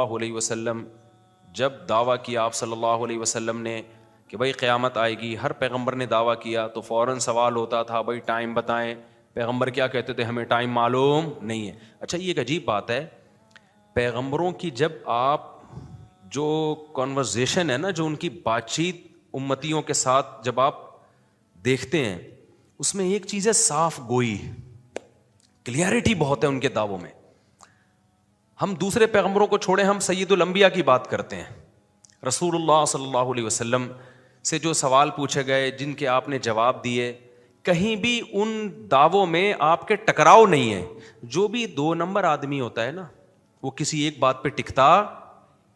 اللہ علیہ وسلم جب دعویٰ کیا آپ صلی اللہ علیہ وسلم نے کہ بھائی قیامت آئے گی، ہر پیغمبر نے دعویٰ کیا تو فوراً سوال ہوتا تھا بھائی ٹائم بتائیں. پیغمبر کیا کہتے تھے؟ ہمیں ٹائم معلوم نہیں ہے. اچھا یہ ایک عجیب بات ہے، پیغمبروں کی جب آپ جو کنورزیشن ہے نا، جو ان کی بات چیت امتیوں کے ساتھ جب آپ دیکھتے ہیں، اس میں ایک چیز ہے صاف گوئی، کلیئرٹی بہت ہے ان کے دعووں میں. ہم دوسرے پیغمبروں کو چھوڑیں، ہم سید الانبیاء کی بات کرتے ہیں. رسول اللہ صلی اللہ علیہ وسلم سے جو سوال پوچھے گئے، جن کے آپ نے جواب دیے، کہیں بھی ان دعووں میں آپ کے ٹکراؤ نہیں ہے. جو بھی 2 نمبر آدمی ہوتا ہے نا، وہ کسی ایک بات پہ ٹکتا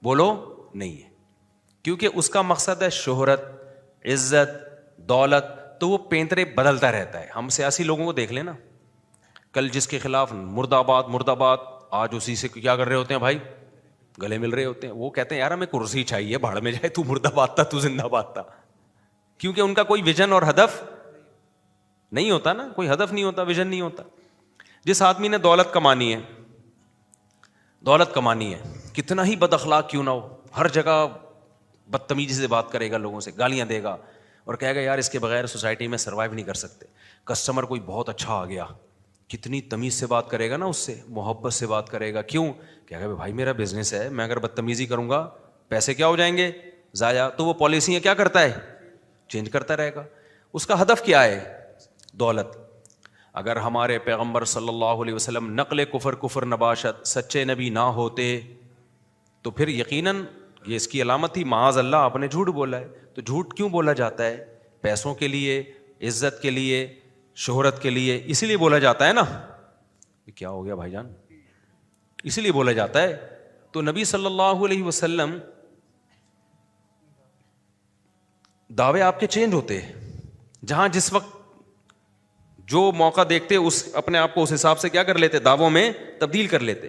بولو نہیں ہے، کیونکہ اس کا مقصد ہے شہرت، عزت، دولت، تو وہ پینترے بدلتا رہتا ہے. ہم سیاسی لوگوں کو دیکھ لیں نا، کل جس کے خلاف مرد آباد مرد آباد، آج اسی سے کیا کر رہے ہوتے ہیں بھائی، گلے مل رہے ہوتے ہیں. وہ کہتے ہیں یار ہمیں کرسی چاہیے، بھاڑ میں جائے، تو مرد آباد تھا تو زندہ باد تھا. کیونکہ ان کا کوئی ویژن اور ہدف نہیں ہوتا نا، کوئی ہدف نہیں ہوتا، ویژن نہیں ہوتا. جس آدمی نے دولت کمانی ہے، دولت کمانی ہے، کتنا ہی بد اخلاق کیوں نہ ہو، ہر جگہ بدتمیزی سے بات کرے گا، لوگوں سے گالیاں دے گا اور کہے گا یار اس کے بغیر سوسائٹی میں سروائیو نہیں کر سکتے. کسٹمر کوئی بہت اچھا آ گیا، کتنی تمیز سے بات کرے گا نا، اس سے محبت سے بات کرے گا. کیوں؟ کہے گا بھائی میرا بزنس ہے، میں اگر بدتمیزی کروں گا پیسے کیا ہو جائیں گے، ضائع. تو وہ پالیسیاں کیا کرتا ہے، چینج کرتا رہے گا. اس کا ہدف کیا ہے، دولت. اگر ہمارے پیغمبر صلی اللہ علیہ وسلم نقل کفر نباشت سچے نبی نہ ہوتے تو پھر یقیناً یہ اس کی علامت ہی معاذ اللہ آپ نے جھوٹ بولا ہے. تو جھوٹ کیوں بولا جاتا ہے؟ پیسوں کے لیے، عزت کے لیے، شہرت کے لیے، اسی لیے بولا جاتا ہے نا. کیا ہو گیا بھائی جان؟ اسی لیے بولا جاتا ہے. تو نبی صلی اللہ علیہ وسلم دعوے آپ کے چینج ہوتے، جہاں جس وقت جو موقع دیکھتے اس اپنے آپ کو اس حساب سے کیا کر لیتے، دعووں میں تبدیل کر لیتے.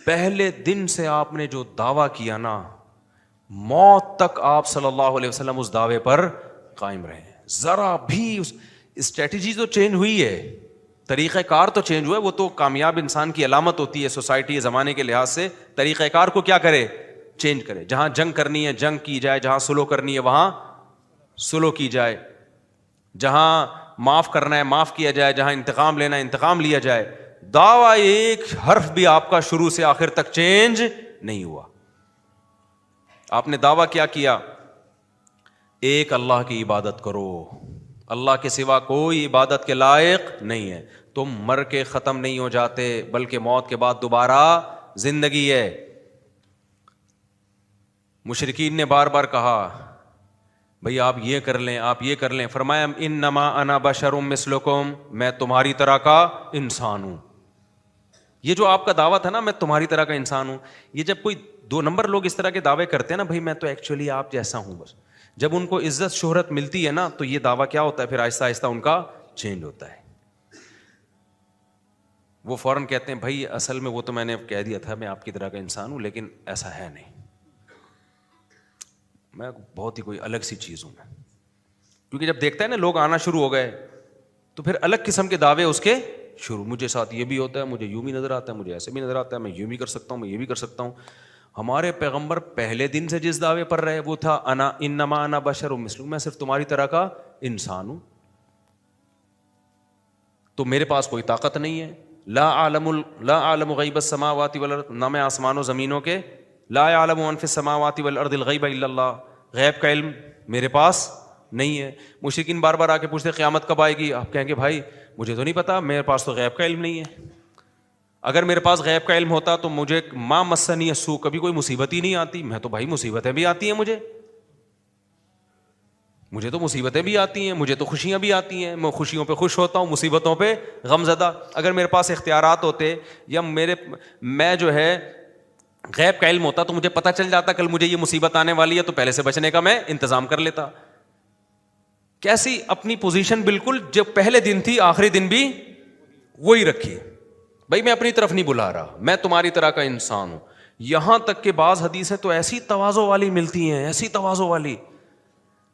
پہلے دن سے آپ نے جو دعویٰ کیا نا، موت تک آپ صلی اللہ علیہ وسلم اس دعوے پر قائم رہے. ذرا بھی اسٹریٹجی تو چینج ہوئی ہے، طریقہ کار تو چینج ہوا ہے. وہ تو کامیاب انسان کی علامت ہوتی ہے سوسائٹی زمانے کے لحاظ سے، طریقہ کار کو کیا کرے، چینج کرے. جہاں جنگ کرنی ہے جنگ کی جائے، جہاں سلو کرنی ہے وہاں سلو کی جائے، جہاں معاف کرنا ہے معاف کیا جائے، جہاں انتقام لینا ہے انتقام لیا جائے. دعویٰ ایک حرف بھی آپ کا شروع سے آخر تک چینج نہیں ہوا. آپ نے دعویٰ کیا کیا، ایک اللہ کی عبادت کرو، اللہ کے سوا کوئی عبادت کے لائق نہیں ہے. تم مر کے ختم نہیں ہو جاتے، بلکہ موت کے بعد دوبارہ زندگی ہے. مشرکین نے بار بار کہا بھئی آپ یہ کر لیں آپ یہ کر لیں. فرمایا انما انا بشر مثلکم، میں تمہاری طرح کا انسان ہوں. یہ جو آپ کا دعویٰ تھا نا میں تمہاری طرح کا انسان ہوں، یہ جب کوئی 2 نمبر لوگ اس طرح کے دعوے کرتے ہیں نا، بھائی میں تو ایکچولی آپ جیسا ہوں بس، جب ان کو عزت شہرت ملتی ہے نا تو یہ دعویٰ کیا ہوتا ہے، پھر آہستہ آہستہ ان کا چینج ہوتا ہے. وہ فوراً کہتے ہیں بھائی اصل میں وہ تو میں نے کہہ دیا تھا میں آپ کی طرح کا انسان ہوں، لیکن ایسا ہے نہیں، میں بہت ہی کوئی الگ سی چیز ہوں. کیونکہ جب دیکھتا ہے نا لوگ آنا شروع ہو گئے تو پھر الگ قسم کے دعوے اس کے شروع. مجھے ساتھ یہ بھی ہوتا ہے، مجھے یوں بھی نظر آتا ہے، مجھے ایسے بھی نظر آتا ہے، میں یوں بھی کر سکتا ہوں، میں یہ بھی کر سکتا ہوں. ہمارے پیغمبر پہلے دن سے جس دعوے پر رہے وہ تھا انا انما انا بشر مثلکم، میں صرف تمہاری طرح کا انسان ہوں، تو میرے پاس کوئی طاقت نہیں ہے. لا اعلم غیب السماوات والارض، نہ میں آسمانوں زمینوں کے، لا يعلم من فی السماوات والارض الغیب الا اللہ، غیب کا علم میرے پاس نہیں ہے. مشرکین بار بار آ کے پوچھتے قیامت کب آئے گی، آپ کہیں گے بھائی مجھے تو نہیں پتا، میرے پاس تو غیب کا علم نہیں ہے. اگر میرے پاس غیب کا علم ہوتا تو مجھے ما مسنی السوء، کبھی کوئی مصیبت ہی نہیں آتی. میں تو بھائی مصیبتیں بھی آتی ہیں، مجھے تو مصیبتیں بھی آتی ہیں، مجھے تو خوشیاں بھی آتی ہیں، میں خوشیوں پہ خوش ہوتا ہوں، مصیبتوں پہ غم زدہ. اگر میرے پاس اختیارات ہوتے یا میں جو ہے غیب کا علم ہوتا تو مجھے پتہ چل جاتا کل مجھے یہ مصیبت آنے والی ہے، تو پہلے سے بچنے کا میں انتظام کر لیتا. کیسی اپنی پوزیشن بالکل جو پہلے دن تھی آخری دن بھی وہی رکھی. بھائی میں اپنی طرف نہیں بلا رہا، میں تمہاری طرح کا انسان ہوں. یہاں تک کہ بعض حدیثیں تو ایسی تواضع والی ملتی ہیں، ایسی تواضع والی.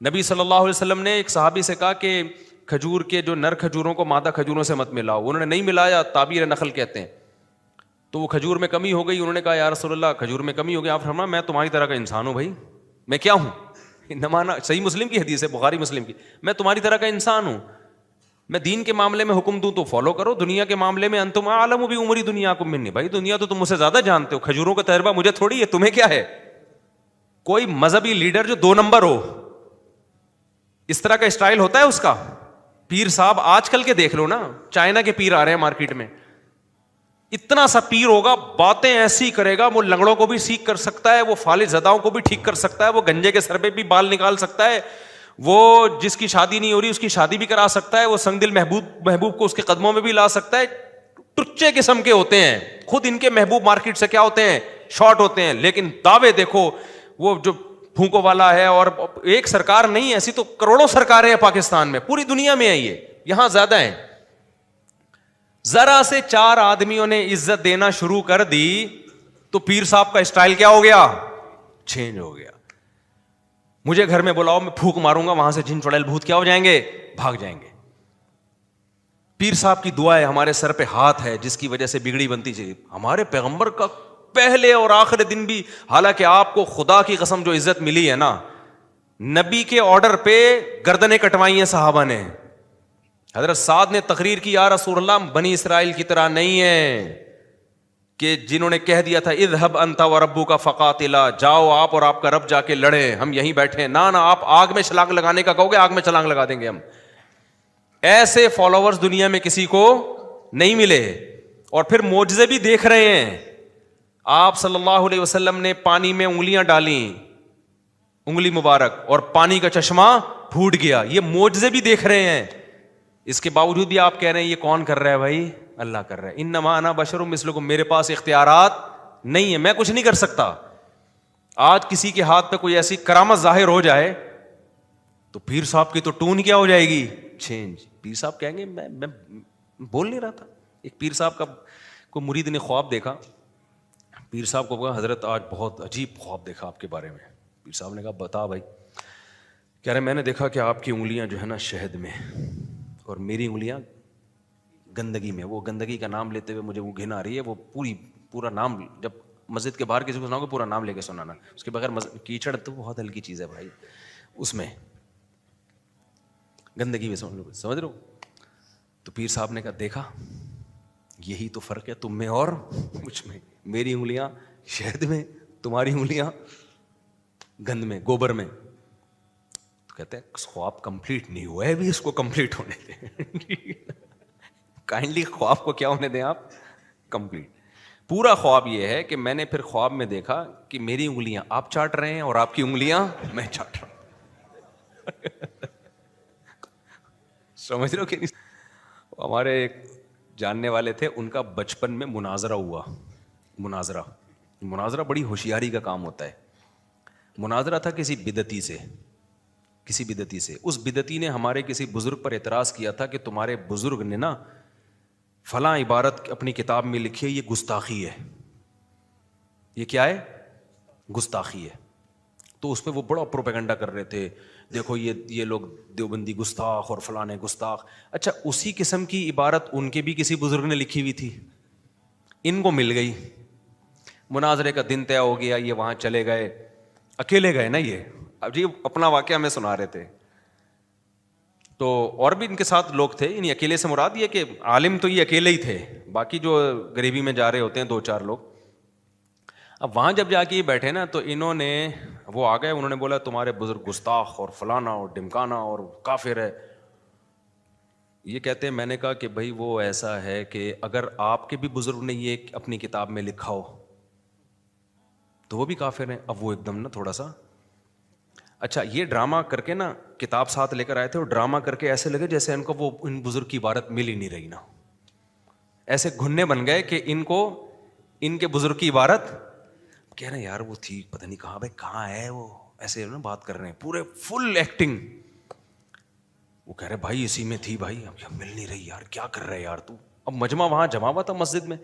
نبی صلی اللہ علیہ وسلم نے ایک صحابی سے کہا کہ کھجور کے جو نر کھجوروں کو مادہ کھجوروں سے مت ملاؤ. انہوں نے نہیں ملایا، تعبیر نخل کہتے ہیں. تو وہ کھجور میں کمی ہو گئی. انہوں نے کہا یا رسول اللہ کھجور میں کمی ہو گئی. آپ فرمایا میں تمہاری طرح کا انسان ہوں بھائی, میں کیا ہوں, نمانا صحیح مسلم کی حدیث ہے, بخاری مسلم کی, میں تمہاری طرح کا انسان ہوں, میں دین کے معاملے میں حکم دوں تو فالو کرو, دنیا کے معاملے میں انتم اعلم بامور دنیاکم منی, بھائی دنیا تو تم مجھ سے زیادہ جانتے ہو, کھجوروں کا تجربہ مجھے تھوڑی ہے, تمہیں کیا ہے. کوئی مذہبی لیڈر جو 2 نمبر ہو, اس طرح کا اسٹائل ہوتا ہے اس کا. پیر صاحب آج کل کے دیکھ لو نا, چائنا کے پیر آ رہے ہیں مارکیٹ میں, اتنا سا پیر ہوگا, باتیں ایسی کرے گا, وہ لنگڑوں کو بھی سیکھ کر سکتا ہے, وہ فالج زداؤں کو بھی ٹھیک کر سکتا ہے, وہ گنجے کے سر پہ بھی بال نکال سکتا ہے, وہ جس کی شادی نہیں ہو رہی اس کی شادی بھی کرا سکتا ہے, وہ سنگ دل محبوب کو اس کے قدموں میں بھی لا سکتا ہے. ٹچے قسم کے ہوتے ہیں, خود ان کے محبوب مارکیٹ سے کیا ہوتے ہیں, شارٹ ہوتے ہیں, لیکن دعوے دیکھو وہ جو پھونکو والا ہے. اور ایک سرکار نہیں, ایسی تو کروڑوں سرکاریں ہیں پاکستان میں, پوری دنیا میں ہے, یہ یہاں زیادہ ہیں. ذرا سے 4 آدمیوں نے عزت دینا شروع کر دی تو پیر صاحب کا اسٹائل کیا ہو گیا, چینج ہو گیا. مجھے گھر میں بلاؤ, میں پھونک ماروں گا, وہاں سے جن چڑیل بھوت کیا ہو جائیں گے, بھاگ جائیں گے. پیر صاحب کی دعا ہے, ہمارے سر پہ ہاتھ ہے جس کی وجہ سے بگڑی بنتی چلی. ہمارے پیغمبر کا پہلے اور آخر دن بھی, حالانکہ آپ کو خدا کی قسم جو عزت ملی ہے نا, نبی کے آرڈر پہ گردنیں کٹوائی ہیں صحابہ نے. حضرت سعد نے تقریر کی, یا رسول اللہ بنی اسرائیل کی طرح نہیں ہے کہ جنہوں نے کہہ دیا تھا اذهب انت وربک فقاتلا, جاؤ آپ اور آپ کا رب جا کے لڑیں, ہم یہیں بیٹھے ہیں. نا آپ آگ میں چھلانگ لگانے کا کہو گے, آگ میں چھلانگ لگا دیں گے ہم. ایسے فالوورز دنیا میں کسی کو نہیں ملے. اور پھر معجزے بھی دیکھ رہے ہیں. آپ صلی اللہ علیہ وسلم نے پانی میں انگلیاں ڈالیں, انگلی مبارک, اور پانی کا چشمہ پھوٹ گیا. یہ معجزے بھی دیکھ رہے ہیں. اس کے باوجود بھی آپ کہہ رہے ہیں یہ کون کر رہا ہے بھائی, اللہ کر رہا ہے. انما انا بشر مثلکم, میرے پاس اختیارات نہیں ہے, میں کچھ نہیں کر سکتا. آج کسی کے ہاتھ پہ کوئی ایسی کرامت ظاہر ہو جائے تو پیر صاحب کی تو ٹون کیا ہو جائے گی, چینج. پیر صاحب کہیں گے میں بول نہیں رہا تھا. ایک پیر صاحب کا کوئی مرید نے خواب دیکھا, پیر صاحب کو کہا حضرت آج بہت عجیب خواب دیکھا آپ کے بارے میں. پیر صاحب نے کہا بتا بھائی. کہہ رہے میں نے دیکھا کہ آپ کی انگلیاں جو ہے نا شہد میں, اور میری انگلیاں گندگی میں. وہ گندگی کا نام لیتے ہوئے مجھے وہ گھن آ رہی ہے. وہ پورا نام, جب مسجد کے باہر کسی کو سناؤ گے پورا نام لے کے سنانا, اس کے بغیر کیچڑ تو بہت ہلکی چیز ہے بھائی, اس میں گندگی میں سمجھ رہے ہو. تو پیر صاحب نے کہا دیکھا یہی تو فرق ہے تم میں اور مجھ میں, میری انگلیاں شہد میں, تمہاری انگلیاں گند میں, گوبر میں. تو کہتے ہیں خواب کمپلیٹ نہیں ہوا ہے, بھی اس کو کمپلیٹ ہونے دیں. کائنڈلی خواب کو کیا ہونے دیں آپ, کمپلیٹ. پورا خواب یہ ہے کہ میں نے پھر خواب میں دیکھا کہ میری انگلیاں آپ چاٹ رہے ہیں اور آپ کی انگلیاں میں چاٹ رہا ہوں. سمجھ رہے ہو کہ نہیں. ہمارے ایک جاننے والے تھے, ان کا بچپن میں مناظرہ ہوا. مناظرہ بڑی ہوشیاری کا کام ہوتا ہے. مناظرہ تھا کسی بدعتی سے. اس بدعتی نے ہمارے کسی بزرگ پر اعتراض کیا تھا کہ تمہارے بزرگ نے نا فلاں عبارت اپنی کتاب میں لکھی ہے, یہ گستاخی ہے. یہ کیا ہے, گستاخی ہے. تو اس پہ وہ بڑا پروپیگنڈا کر رہے تھے, دیکھو یہ لوگ دیوبندی گستاخ اور فلانے گستاخ. اچھا اسی قسم کی عبارت ان کے بھی کسی بزرگ نے لکھی ہوئی تھی, ان کو مل گئی. مناظرے کا دن طے ہو گیا, یہ وہاں چلے گئے, اکیلے گئے نا یہ. اب جی اپنا واقعہ میں سنا رہے تھے. تو اور بھی ان کے ساتھ لوگ تھے, یعنی اکیلے سے مراد یہ کہ عالم تو یہ اکیلے ہی تھے, باقی جو غریبی میں جا رہے ہوتے ہیں 2-4 لوگ. اب وہاں جب جا کے یہ بیٹھے نا تو انہوں نے, وہ آ گئے, انہوں نے بولا تمہارے بزرگ گستاخ اور فلانا اور ڈمکانا اور کافر ہے. یہ کہتے ہیں, میں نے کہا کہ بھائی وہ ایسا ہے کہ اگر آپ کے بھی بزرگ نے یہ اپنی کتاب میں لکھا ہو تو وہ بھی کافر ہیں. اب وہ ایک دم نا تھوڑا سا, اچھا یہ ڈرامہ کر کے نا کتاب ساتھ لے کر آئے تھے, اور ڈرامہ کر کے ایسے لگے جیسے ان کو وہ ان بزرگ کی عبارت مل ہی نہیں رہی نا. ایسے گھننے بن گئے کہ ان کو ان کے بزرگ کی عبارت کہہ رہے ہیں یار وہ تھی پتہ نہیں کہاں, بھائی کہاں ہے وہ, ایسے نا بات کر رہے ہیں پورے فل ایکٹنگ. وہ کہہ رہے بھائی اسی میں تھی بھائی, اب مل نہیں رہی یار, کیا کر رہے یار تو. اب مجمع وہاں جمع ہوا تھا مسجد میں.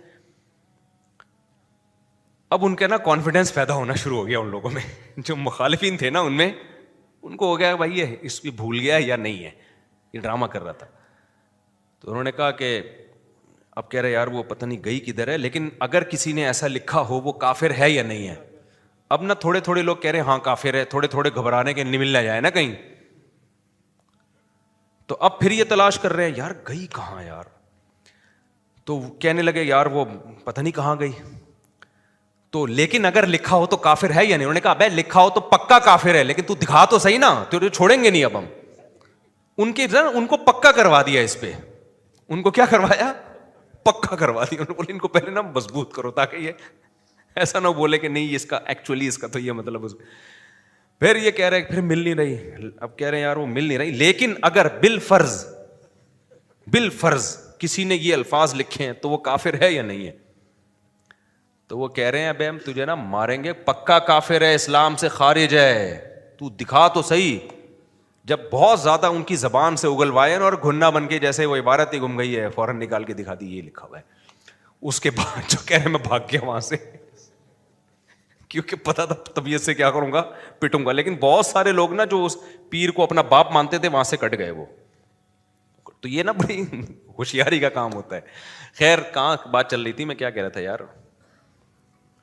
اب ان کے نا کانفیڈینس پیدا ہونا شروع ہو گیا ان لوگوں میں, جو مخالفین تھے نا ان میں, ان کو ہو گیا بھائی یہ اس بھی بھول گیا یا نہیں ہے, یہ ڈرامہ کر رہا تھا. تو انہوں نے کہا کہ اب کہہ رہے یار وہ پتہ نہیں گئی کدھر ہے, لیکن اگر کسی نے ایسا لکھا ہو وہ کافر ہے یا نہیں ہے. اب نہ تھوڑے تھوڑے لوگ کہہ رہے ہیں ہاں کافر ہے, تھوڑے تھوڑے گھبرانے کے نمل نہ جائے نا کہیں. تو اب پھر یہ تلاش کر رہے ہیں یار گئی کہاں یار. تو کہنے لگے یار وہ پتہ نہیں کہاں گئی. تو لیکن اگر لکھا ہو تو کافر ہے یا نہیں. انہوں نے کہا بھائی لکھا ہو تو پکا کافر ہے, لیکن تو دکھا تو صحیح نا, تو چھوڑیں گے نہیں اب ہم. ان کو پکا کروا دیا اس پہ. ان کو کیا کروایا؟ پکا کروا دیا. انہوں نے بولے ان کو پہلے نا مضبوط کرو تاکہ یہ ایسا نہ بولے کہ نہیں اس کا ایکچولی اس کا تو یہ مطلب. پھر یہ کہہ رہے پھر مل نہیں رہی. اب کہہ رہے ہیں یار وہ مل نہیں رہی, لیکن اگر بالفرض کسی نے یہ الفاظ لکھے ہیں تو وہ کافر ہے یا نہیں ہے. تو وہ کہہ رہے ہیں ابے ہم تجھے نا ماریں گے, پکا کافر ہے, اسلام سے خارج ہے, تو دکھا تو صحیح. جب بہت زیادہ ان کی زبان سے اگلوائے اور گھننا بن کے جیسے وہ عبارت ہی گم گئی ہے فوراً نکال کے دکھا دی یہ لکھا ہوا ہے. اس کے بعد جو کہہ رہے میں بھاگ گیا وہاں سے, کیونکہ پتا تھا طبیعت سے کیا کروں گا, پٹوں گا. لیکن بہت سارے لوگ نا جو اس پیر کو اپنا باپ مانتے تھے وہاں سے کٹ گئے وہ. تو یہ نا بڑی ہوشیاری کا کام ہوتا ہے. خیر کہاں بات چل رہی تھی, میں کیا کہہ رہا تھا یار,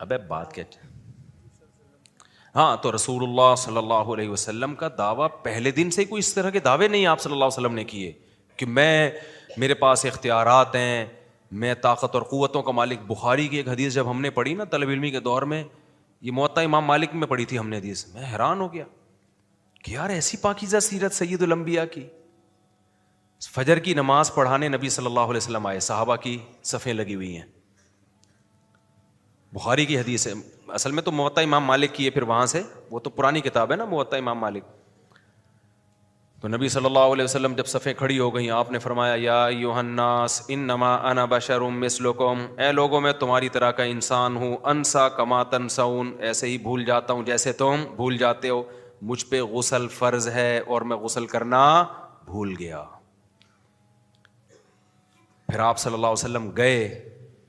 ابے بات کیا. ہاں تو رسول اللہ صلی اللہ علیہ وسلم کا دعویٰ پہلے دن سے کوئی اس طرح کے دعوے نہیں آپ صلی اللہ علیہ وسلم نے کیے کہ میرے پاس اختیارات ہیں, میں طاقت اور قوتوں کا مالک. بخاری کی ایک حدیث جب ہم نے پڑھی نا طلب علمی کے دور میں, یہ موطا امام مالک میں پڑھی تھی ہم نے حدیث, میں حیران ہو گیا کہ یار ایسی پاکیزہ سیرت سید الانبیاء کی. فجر کی نماز پڑھانے نبی صلی اللہ علیہ وسلم آئے, صحابہ کی صفیں لگی ہوئی ہیں. بخاری کی حدیث ہے, اصل میں تو موطا امام مالک کی ہے, پھر وہاں سے وہ تو پرانی کتاب ہے نا موطا امام مالک. تو نبی صلی اللہ علیہ وسلم جب صفیں کھڑی ہو گئیں آپ نے فرمایا یا ایھا الناس انما انا بشر مثلکم, اے لوگوں میں تمہاری طرح کا انسان ہوں. انسا کما تنسون, ایسے ہی بھول جاتا ہوں جیسے تم بھول جاتے ہو. مجھ پہ غسل فرض ہے اور میں غسل کرنا بھول گیا. پھر آپ صلی اللہ علیہ وسلم گئے,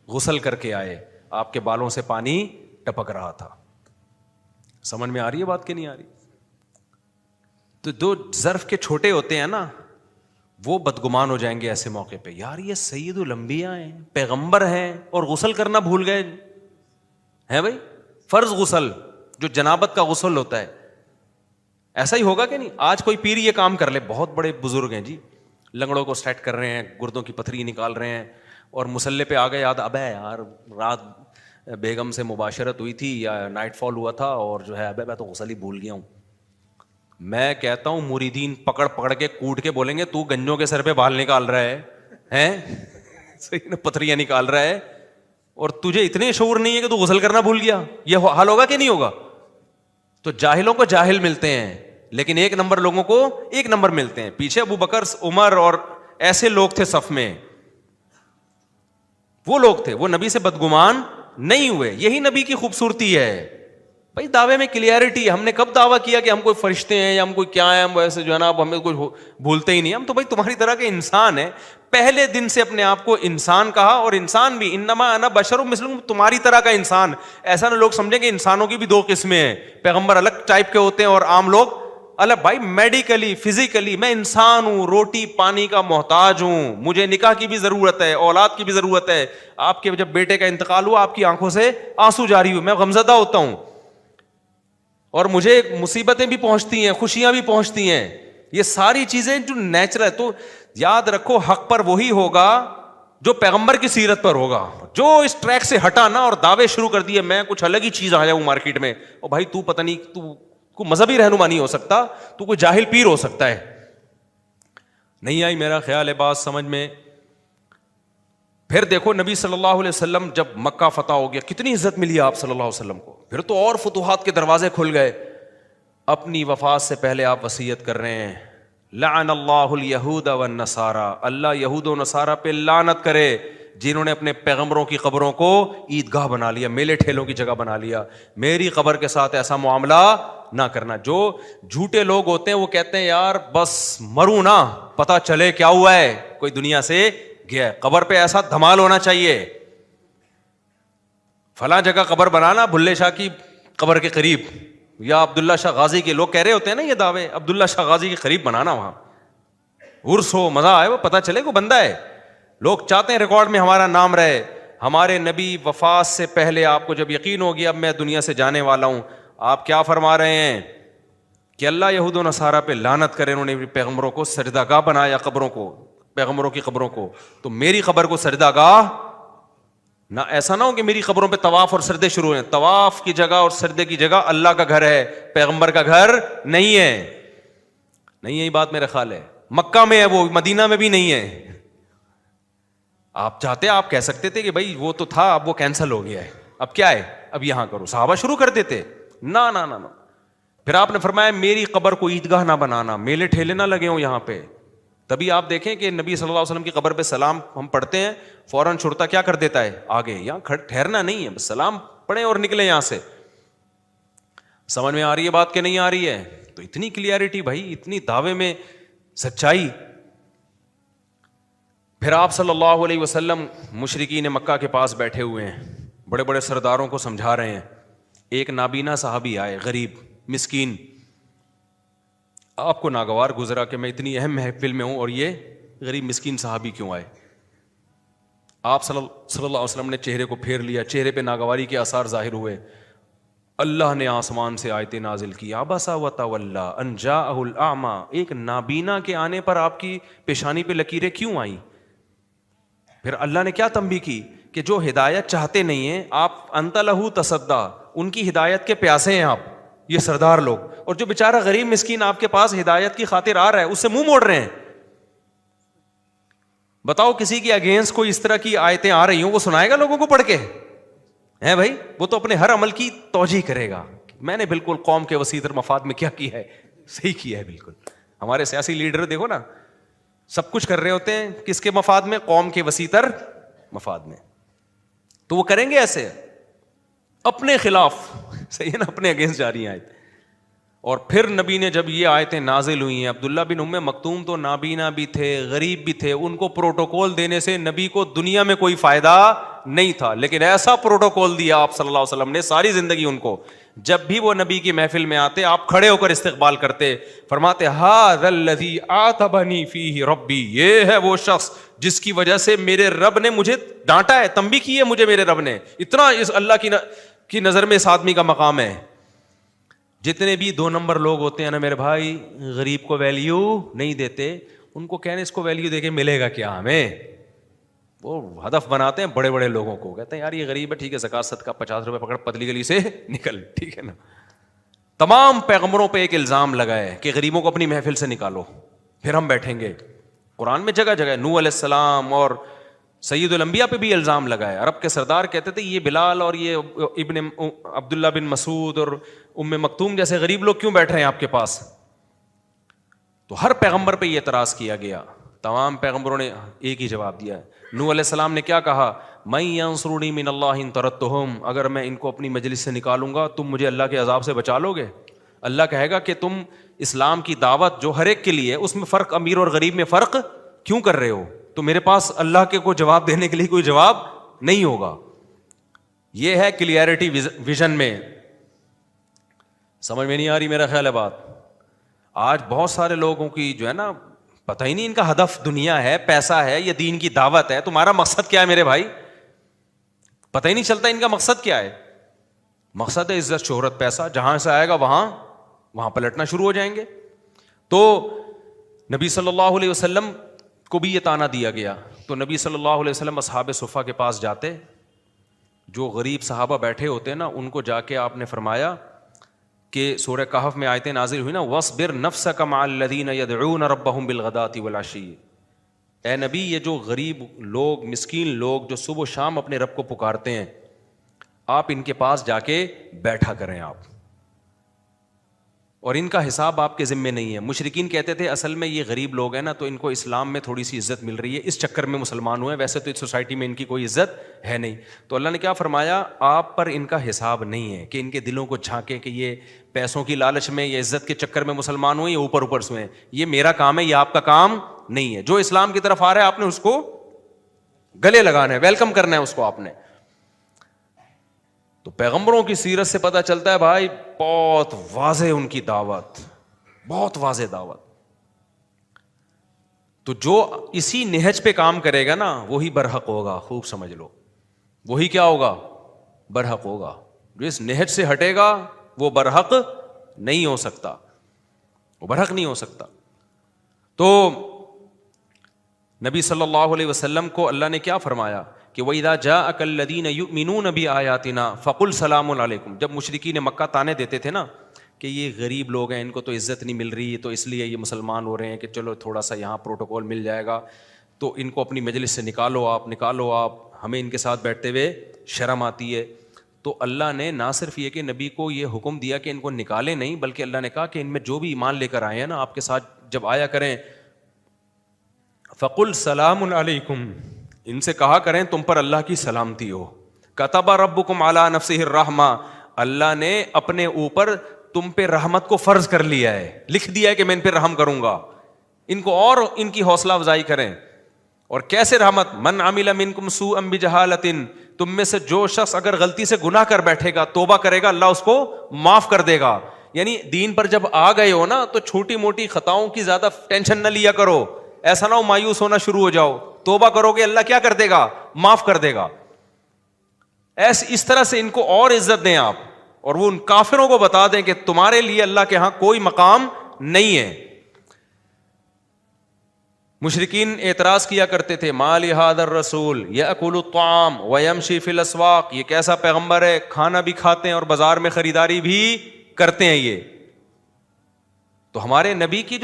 غسل کر کے آئے, آپ کے بالوں سے پانی ٹپک رہا تھا. سمجھ میں آ رہی ہے بات کہ نہیں آ رہی؟ تو جو ظرف کے چھوٹے ہوتے ہیں نا وہ بدگمان ہو جائیں گے ایسے موقع پہ, یار یہ سید الانبیاء ہیں, پیغمبر ہیں اور غسل کرنا بھول گئے ہیں. بھائی فرض غسل جو جنابت کا غسل ہوتا ہے, ایسا ہی ہوگا کہ نہیں؟ آج کوئی پیر یہ کام کر لے, بہت بڑے بزرگ ہیں جی, لنگڑوں کو سیٹ کر رہے ہیں, گردوں کی پتھری نکال رہے ہیں, اور مسلح پہ آ گئے یاد, ابے یار رات بیگم سے مباشرت ہوئی تھی یا نائٹ فال ہوا تھا اور جو ہے ابے میں تو غسل ہی بھول گیا ہوں. میں کہتا ہوں مریدین پکڑ پکڑ کے کوٹ کے بولیں گے تو گنجوں کے سر پہ بال نکال رہا ہے صحیح نا, پتھریاں نکال رہا ہے, اور تجھے اتنے شعور نہیں ہے کہ تو غسل کرنا بھول گیا. یہ حال ہوگا کہ نہیں ہوگا؟ تو جاہلوں کو جاہل ملتے ہیں, لیکن ایک نمبر لوگوں کو ایک نمبر ملتے ہیں. پیچھے ابو بکر عمر اور ایسے لوگ تھے صف میں, وہ لوگ تھے, وہ نبی سے بدگمان نہیں ہوئے. یہی نبی کی خوبصورتی ہے بھائی, دعوے میں کلیئرٹی. ہم نے کب دعویٰ کیا کہ ہم کوئی فرشتے ہیں یا ہم کوئی کیا ہیں, ہم ویسے جو ہے نا ہمیں کوئی بھولتے ہی نہیں. ہم تو بھائی تمہاری طرح کے انسان ہیں. پہلے دن سے اپنے آپ کو انسان کہا, اور انسان بھی انما انا بشر مثلکم, تمہاری طرح کا انسان. ایسا نہ لوگ سمجھیں کہ انسانوں کی بھی دو قسمیں ہیں, پیغمبر الگ ٹائپ کے ہوتے ہیں اور عام لوگ الگ. بھائی میڈیکلی فزیکلی میں انسان ہوں, روٹی پانی کا محتاج ہوں, مجھے نکاح کی بھی ضرورت ہے, اولاد کی بھی ضرورت ہے. آپ کے جب بیٹے کا انتقال ہوا آپ کی آنکھوں سے آنسو جاری ہوئے, میں غمزدہ ہوتا ہوں, اور مجھے مصیبتیں بھی پہنچتی ہیں, خوشیاں بھی پہنچتی ہیں. یہ ساری چیزیں جو نیچرل ہے. تو یاد رکھو حق پر وہی ہوگا جو پیغمبر کی سیرت پر ہوگا. جو اس ٹریک سے ہٹا نا اور دعوے شروع کر دیے میں کچھ الگ ہی چیز آ جاؤں مارکیٹ میں, اور بھائی تو پتہ نہیں, تو کوئی مذہبی رہنما نہیں ہو سکتا, تو کوئی جاہل پیر ہو سکتا ہے. نہیں آئی میرا خیال ہے بات سمجھ میں. پھر دیکھو نبی صلی اللہ علیہ وسلم جب مکہ فتح ہو گیا کتنی عزت ملی آپ صلی اللہ علیہ وسلم کو. پھر تو اور فتوحات کے دروازے کھل گئے. اپنی وفات سے پہلے آپ وصیت کر رہے ہیں لعن اللہ الیہود والنصارى, اللہ یہود و نصارہ پہ لعنت کرے جنہوں نے اپنے پیغمبروں کی قبروں کو عیدگاہ بنا لیا, میلے ٹھیلوں کی جگہ بنا لیا. میری قبر کے ساتھ ایسا معاملہ نہ کرنا. جو جھوٹے لوگ ہوتے ہیں وہ کہتے ہیں یار بس مروں نا پتہ چلے کیا ہوا ہے, کوئی دنیا سے گیا ہے, قبر پہ ایسا دھمال ہونا چاہیے. فلاں جگہ قبر بنانا بھلے شاہ کی قبر کے قریب, یا عبداللہ شاہ غازی کے لوگ کہہ رہے ہوتے ہیں نا یہ دعوے, عبداللہ شاہ غازی کے قریب بنانا, وہاں عرس ہو مزہ آئے, وہ پتہ چلے کو بندہ ہے. لوگ چاہتے ہیں ریکارڈ میں ہمارا نام رہے. ہمارے نبی وفات سے پہلے آپ کو جب یقین ہو گیا اب میں دنیا سے جانے والا ہوں, آپ کیا فرما رہے ہیں کہ اللہ یہود و نصارہ پہ لعنت کرے, انہوں نے پیغمبروں کو سجدہ گاہ بنایا, قبروں کو, پیغمبروں کی قبروں کو, تو میری قبر کو سجدہ گاہ نہ, ایسا نہ ہو کہ میری قبروں پہ طواف اور سجدے شروع ہیں. طواف کی جگہ اور سجدے کی جگہ اللہ کا گھر ہے, پیغمبر کا گھر نہیں ہے. نہیں ہے یہ بات میرا خیال ہے, مکہ میں ہے وہ, مدینہ میں بھی نہیں ہے. آپ چاہتے آپ کہہ سکتے تھے کہ بھائی وہ تو تھا اب وہ کینسل ہو گیا ہے, اب کیا ہے اب یہاں کرو, صحابہ شروع کر دیتے. نہ نہ نہ. پھر آپ نے فرمایا میری قبر کو عیدگاہ نہ بنانا, میلے ٹھیلے نہ لگے ہوں یہاں پہ. تبھی آپ دیکھیں کہ نبی صلی اللہ علیہ وسلم کی قبر پہ سلام ہم پڑھتے ہیں, فوراً چھڑتا کیا کر دیتا ہے آگے, یہاں ٹھہرنا نہیں ہے, بس سلام پڑھیں اور نکلیں یہاں سے. سمجھ میں آ رہی ہے بات کہ نہیں آ رہی ہے؟ تو اتنی کلیئرٹی بھائی, اتنی دعوے میں سچائی. پھر آپ صلی اللہ علیہ وسلم مشرکین مکہ کے پاس بیٹھے ہوئے ہیں, بڑے بڑے سرداروں کو سمجھا رہے ہیں. ایک نابینا صحابی آئے, غریب مسکین, آپ کو ناگوار گزرا کہ میں اتنی اہم محفل میں ہوں اور یہ غریب مسکین صحابی کیوں آئے. آپ صلی اللہ علیہ وسلم نے چہرے کو پھیر لیا, چہرے پہ ناگواری کے آثار ظاہر ہوئے. اللہ نے آسمان سے آیتیں نازل کی, عبس وتولی ان جاءہ الاعمی, ایک نابینا کے آنے پر آپ کی پیشانی پہ لکیریں کیوں آئیں؟ پھر اللہ نے کیا تنبیہ کی کہ جو ہدایت چاہتے نہیں ہیں آپ, انت لہو تصدی, ان کی ہدایت کے پیاسے ہیں آپ, یہ سردار لوگ, اور جو بیچارہ غریب مسکین آپ کے پاس ہدایت کی خاطر آ رہا ہے اس سے منہ موڑ رہے ہیں. بتاؤ کسی کی اگینسٹ کوئی اس طرح کی آیتیں آ رہی ہوں, وہ سنائے گا لوگوں کو پڑھ کے؟ ہیں بھائی, وہ تو اپنے ہر عمل کی توجیہ کرے گا, میں نے بالکل قوم کے وسیع تر مفاد میں کیا ہے, صحیح کیا ہے بالکل. ہمارے سیاسی لیڈر دیکھو نا, سب کچھ کر رہے ہوتے ہیں کس کے مفاد میں؟ قوم کے وسیع تر مفاد میں. تو وہ کریں گے ایسے اپنے خلاف, صحیح ہے نا, اپنے اگینسٹ جا رہی ہیں آیت. اور پھر نبی نے جب یہ آیتیں نازل ہوئی ہیں, عبداللہ بن ام مکتوم تو نابینا بھی تھے, غریب بھی تھے, ان کو پروٹوکول دینے سے نبی کو دنیا میں کوئی فائدہ نہیں تھا, لیکن ایسا پروٹوکول دیا آپ صلی اللہ علیہ وسلم نے ساری زندگی ان کو, جب بھی وہ نبی کی محفل میں آتے آپ کھڑے ہو کر استقبال کرتے, فرماتے ھذا الذی عاتبنی فیہ ربی, یہ ہے وہ شخص جس کی وجہ سے میرے رب نے مجھے ڈانٹا ہے, تنبیہ کی ہے مجھے میرے رب نے. اتنا اس اللہ کی نظر میں اس آدمی کا مقام ہے. جتنے بھی 2 نمبر لوگ ہوتے ہیں نا میرے بھائی, غریب کو ویلیو نہیں دیتے, ان کو کہنے اس کو ویلیو دے کے ملے گا کیا ہمیں, وہ ہدف بناتے ہیں بڑے بڑے لوگوں کو, کہتے ہیں یار یہ غریب ہے, ٹھیک ہے زکوٰۃ صدقہ 50 روپے پکڑ, پتلی گلی سے نکل, ٹھیک ہے نا. تمام پیغمبروں پہ ایک الزام لگا ہے کہ غریبوں کو اپنی محفل سے نکالو, پھر ہم بیٹھیں گے. قرآن میں جگہ جگہ, نوح علیہ السلام اور سید الانبیاء پہ بھی الزام لگا ہے. عرب کے سردار کہتے تھے یہ بلال اور یہ ابن عبداللہ بن مسعود اور ام مکتوم جیسے غریب لوگ کیوں بیٹھ رہے ہیں آپ کے پاس؟ تو ہر پیغمبر پہ یہ اعتراض کیا گیا, تمام پیغمبروں نے ایک ہی جواب دیا. نوح علیہ السلام نے کیا کہا, من ینصرنی من اللہ ان طردتہم, اگر میں ان کو اپنی مجلس سے نکالوں گا تم مجھے اللہ کے عذاب سے بچا لو گے؟ اللہ کہے گا کہ تم اسلام کی دعوت جو ہر ایک کے لیے, اس میں فرق امیر اور غریب میں فرق کیوں کر رہے ہو؟ تو میرے پاس اللہ کے کو جواب دینے کے لیے کوئی جواب نہیں ہوگا. یہ ہے کلیئرٹی ویژن میں. سمجھ میں نہیں آ رہی میرا خیال ہے بات؟ آج بہت سارے لوگوں کی جو ہے نا, پتہ ہی نہیں ان کا ہدف دنیا ہے, پیسہ ہے, یا دین کی دعوت ہے. تمہارا مقصد کیا ہے میرے بھائی؟ پتہ ہی نہیں چلتا ان کا مقصد کیا ہے. مقصد ہے عزت, شہرت, پیسہ, جہاں سے آئے گا وہاں پلٹنا شروع ہو جائیں گے. تو نبی صلی اللہ علیہ وسلم کو بھی یہ طعنہ دیا گیا. تو نبی صلی اللہ علیہ وسلم اصحاب صفہ کے پاس جاتے, جو غریب صحابہ بیٹھے ہوتے ہیں نا, ان کو جا کے آپ نے فرمایا کہ سورہ کہف میں آیتیں نازل ہوئی نا, وَاصْبِرْ نَفْسَكَ مَعَ الَّذِينَ يَدْعُونَ رَبَّهُمْ بِالْغَدَاةِ وَالْعَشِيِّ. اے نبی, یہ جو غریب لوگ, مسکین لوگ جو صبح و شام اپنے رب کو پکارتے ہیں, آپ ان کے پاس جا کے بیٹھا کریں آپ, اور ان کا حساب آپ کے ذمے نہیں ہے. مشرکین کہتے تھے اصل میں یہ غریب لوگ ہیں نا, تو ان کو اسلام میں تھوڑی سی عزت مل رہی ہے, اس چکر میں مسلمان ہوئے, ویسے تو اس سوسائٹی میں ان کی کوئی عزت ہے نہیں. تو اللہ نے کیا فرمایا, آپ پر ان کا حساب نہیں ہے کہ ان کے دلوں کو جھانکے کہ یہ پیسوں کی لالچ میں یا عزت کے چکر میں مسلمان ہوئے یا اوپر سے ہوئے. یہ میرا کام ہے, یہ آپ کا کام نہیں ہے. جو اسلام کی طرف آ رہا ہے آپ نے اس کو گلے لگانا ہے, ویلکم کرنا ہے اس کو آپ نے. تو پیغمبروں کی سیرت سے پتہ چلتا ہے بھائی, بہت واضح ان کی دعوت, بہت واضح دعوت. تو جو اسی نہج پہ کام کرے گا نا وہی برحق ہوگا. خوب سمجھ لو, وہی کیا ہوگا؟ برحق ہوگا. جو اس نہج سے ہٹے گا وہ برحق نہیں ہو سکتا, وہ برحق نہیں ہو سکتا. تو نبی صلی اللہ علیہ وسلم کو اللہ نے کیا فرمایا کہ وَإِذَا جَاءَكَ الَّذِينَ يُؤْمِنُونَ بِآيَاتِنَا فَقُلْ سَلَامٌ عَلَيْكُمْ. جب مشرکین مکہ تانے دیتے تھے نا کہ یہ غریب لوگ ہیں, ان کو تو عزت نہیں مل رہی, تو اس لیے یہ مسلمان ہو رہے ہیں کہ چلو تھوڑا سا یہاں پروٹوکول مل جائے گا, تو ان کو اپنی مجلس سے نکالو آپ, ہمیں ان کے ساتھ بیٹھتے ہوئے شرم آتی ہے. تو اللہ نے نہ صرف یہ کہ نبی کو یہ حکم دیا کہ ان کو نکالے نہیں, بلکہ اللہ نے کہا کہ ان میں جو بھی ایمان لے کر آئے ہیں نا آپ کے ساتھ جب آیا کریں, فَقُلْ سَلَامٌ عَلَيْكُمْ, ان سے کہا کریں تم پر اللہ کی سلامتی ہو. كَتَبَ رَبُّكُمْ عَلَىٰ نَفْسِهِ الرَّحْمَةَ, اللہ نے اپنے اوپر تم پہ رحمت کو فرض کر لیا ہے, لکھ دیا ہے کہ میں ان پہ رحم کروں گا. ان کو اور ان کی حوصلہ افزائی کریں. اور کیسے رحمت؟ من عمل منکم سوءا بجہالۃ, تم میں سے جو شخص اگر غلطی سے گناہ کر بیٹھے گا, توبہ کرے گا, اللہ اس کو معاف کر دے گا. یعنی دین پر جب آ گئے ہو نا تو چھوٹی موٹی خطاؤں کی زیادہ ٹینشن نہ لیا کرو, ایسا نہ ہو مایوس ہونا شروع ہو جاؤ. توبہ کرو گے اللہ کیا کر دے گا؟ معاف کر دے گا. اس طرح سے ان کو اور عزت دیں آپ, اور وہ ان کافروں کو بتا دیں کہ تمہارے لیے اللہ کے ہاں کوئی مقام نہیں ہے. مشرکین اعتراض کیا کرتے تھے, ما لہذا الرسول یأکل الطعام ویمشی فی الاسواق, یہ کیسا پیغمبر ہے, کھانا بھی کھاتے ہیں اور بازار میں خریداری بھی کرتے ہیں یہ. تو ہمارے نبی کی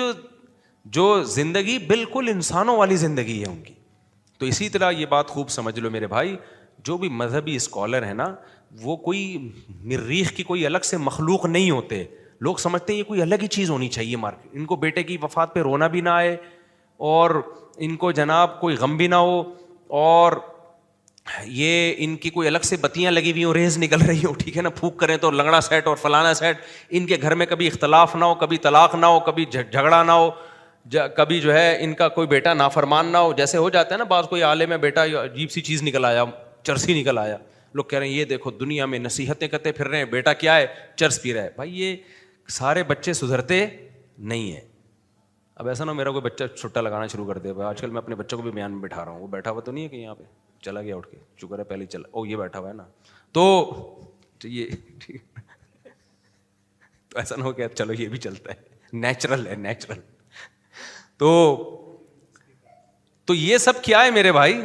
جو زندگی بالکل انسانوں والی زندگی ہے ان کی. تو اسی طرح یہ بات خوب سمجھ لو میرے بھائی, جو بھی مذہبی اسکالر ہے نا وہ کوئی مریخ کی کوئی الگ سے مخلوق نہیں ہوتے. لوگ سمجھتے ہیں یہ کوئی الگ ہی چیز ہونی چاہیے مارکیٹ, ان کو بیٹے کی وفات پہ رونا بھی نہ آئے, اور ان کو جناب کوئی غم بھی نہ ہو, اور یہ ان کی کوئی الگ سے بتیاں لگی ہوئی ہوں, ریز نکل رہی ہوں, ٹھیک ہے نا, پھونک کریں تو لنگڑا سیٹ اور فلانا سیٹ, ان کے گھر میں کبھی اختلاف نہ ہو, کبھی طلاق نہ ہو, کبھی جھگڑا نہ ہو, کبھی جو ہے ان کا کوئی بیٹا نافرمان نہ ہو. جیسے ہو جاتا ہے نا بعض, کوئی عالم ہے بیٹا عجیب سی چیز نکل آیا, چرسی نکل آیا, لوگ کہہ رہے ہیں یہ دیکھو دنیا میں نصیحتیں کرتے پھر رہے ہیں, بیٹا کیا ہے, چرس پی رہا ہے. بھائی یہ سارے بچے سدھرتے نہیں ہیں. اب ایسا نہ میرا کوئی بچہ چھٹا لگانا شروع کر دے. آج کل میں اپنے بچوں کو بھی بیان میں بٹھا رہا ہوں, وہ بیٹھا ہوا تو نہیں ہے کہ یہاں پہ چلا گیا اٹھ کے, شکر ہے پہلے چلا, او یہ بیٹھا ہوا ہے نا, تو یہ تو ایسا نہ ہو کہ چلو یہ بھی چلتا ہے, نیچرل ہے نیچرل. تو یہ سب کیا ہے میرے بھائی؟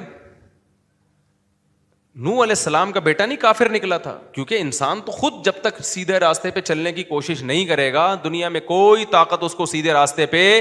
نوح علیہ السلام کا بیٹا نہیں کافر نکلا تھا, کیونکہ انسان تو خود جب تک سیدھے راستے پہ چلنے کی کوشش نہیں کرے گا دنیا میں کوئی طاقت اس کو سیدھے راستے پہ